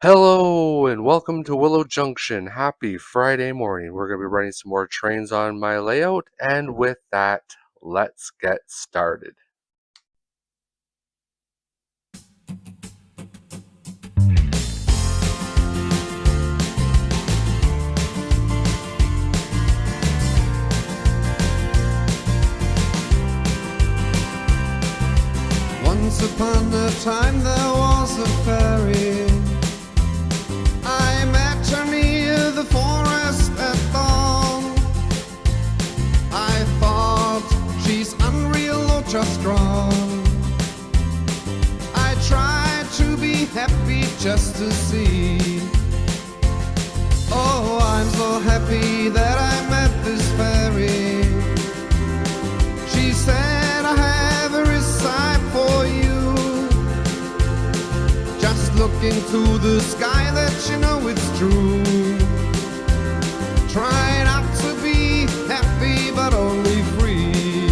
Hello and welcome to Willow Junction. Happy Friday morning. We're going to be running some more trains on my layout, and with that, let's get started. Once upon a time there was a fairy. I met her near the forest at dawn. I thought she's unreal or just wrong. I tried to be happy just to see. Oh, I'm so happy that I met this fairy. She said I have a recipe for you. Just look into the sky, that you know it's true. Try not to be happy, but only free.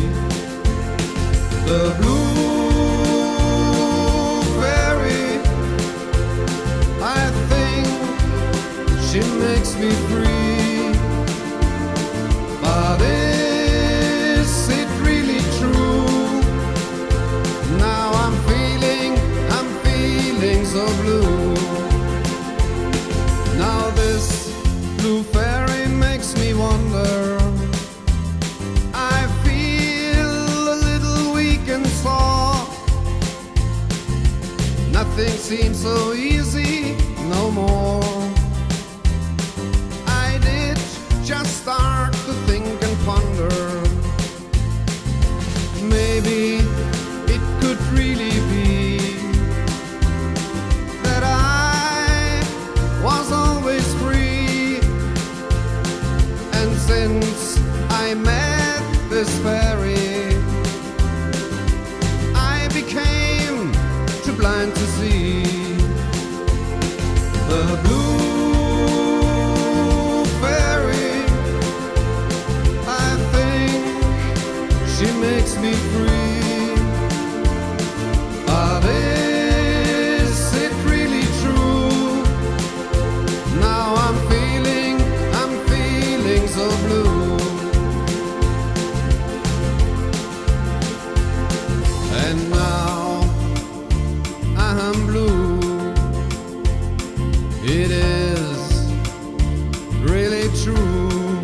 The blue fairy, I think she makes me free. But is it really true? Now I'm feeling so blue. Now this blue fairy makes me wonder. I feel a little weak and sore. Nothing seems so easy no more. I did just start to think and ponder. Maybe it could really be was always free. And since I met this fairy, I became too blind to see. The blue fairy, I think she makes me free. But is it really true? Now I'm feeling so blue. And now I'm blue. It is really true.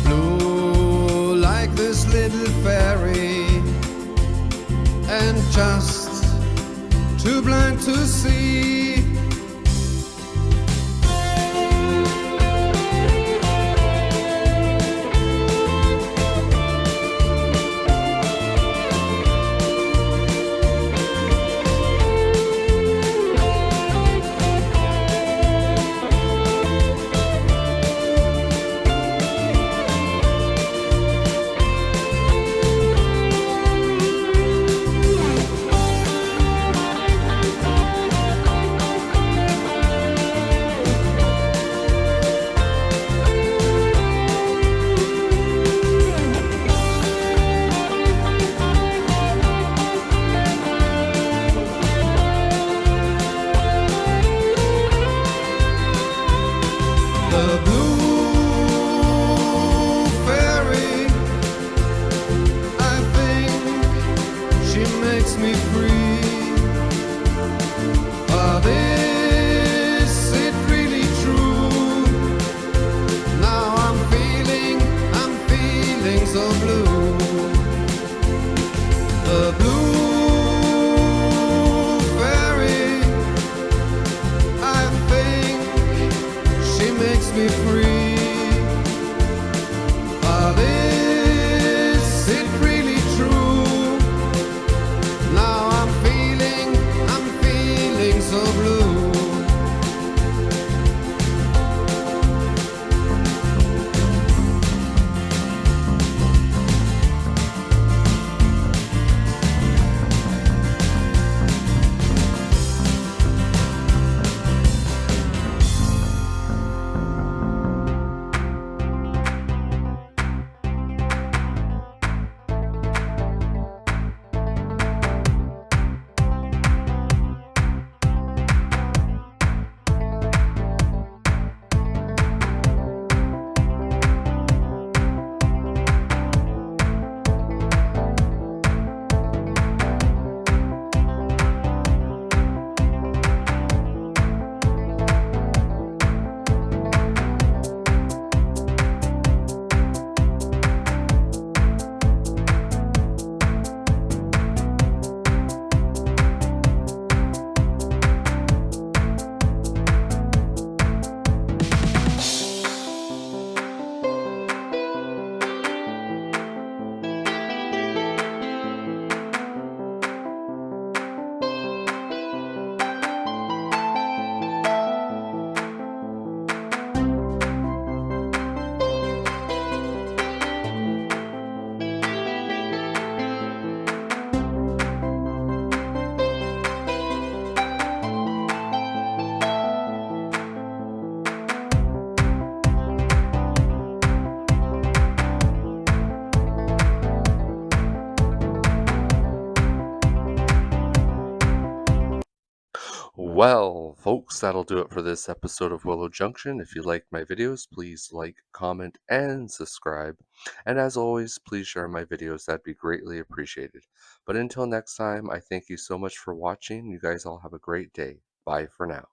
Blue like this little fairy, and just too blind to see. The blue fairy, I think she makes me free. But is it really true? Now I'm feeling so blue. The blue fairy, I think she makes me free. But is it really true? Now I'm feeling so blue. Well, folks, that'll do it for this episode of Willow Junction. If you liked my videos, please like, comment, and subscribe. And as always, please share my videos. That'd be greatly appreciated. But until next time, I thank you so much for watching. You guys all have a great day. Bye for now.